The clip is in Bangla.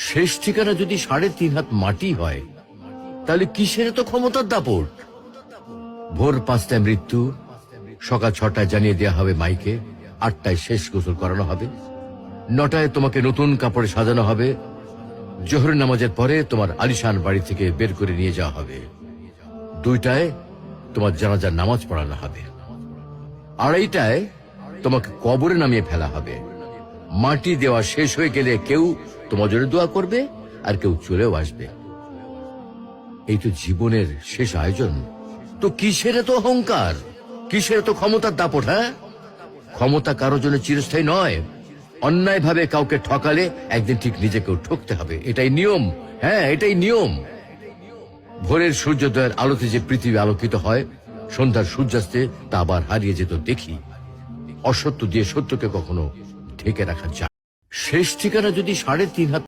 শেষ ঠিকানা যদি ৩.৫ হাত মাটি হয়, তাহলে কিসের তো ক্ষমতার দাপট? ভোর ৫টায় মৃত্যু, সকাল ৬টায় জানিয়ে দেওয়া হবে মাইকে, ৮টায় শেষ গোসল করানো হবে, ৯টায় তোমাকে নতুন কাপড়ে সাজানো হবে, জোহরের নামাজের পরে তোমার আলিশান বাড়ি থেকে বের করে নিয়ে যাওয়া হবে, ২টায় তোমার জানাজার নামাজ পড়ানো হবে, ২:৩০টায় তোমাকে কবরে নামিয়ে ফেলা হবে। মাটি দেওয়া শেষ হয়ে গেলে কেউ তোমার জন্য দোয়া করবে, আর কেউ চলেও আসবে। এই তো জীবনের শেষ আয়োজন। তো কিসের তো অহংকার, কিসের তো ক্ষমতার দাপট? হ্যাঁ, ক্ষমতা কারোর জন্য চিরস্থায়ী নয়। অন্যায় ভাবে কাউকে ঠকালে একদিন ঠিক নিজেকেও ঠকতে হবে, এটাই নিয়ম। হ্যাঁ, এটাই নিয়ম। ভোরের সূর্যোদয়ের আলোতে যে পৃথিবী আলোকিত হয়, সন্ধ্যার সূর্যাস্তে তা আবার হারিয়ে যেত দেখি। অসত্য দিয়ে সত্যকে কখনো ঢেকে রাখা যায়। শেষ ঠিকানা যদি ৩.৫ হাত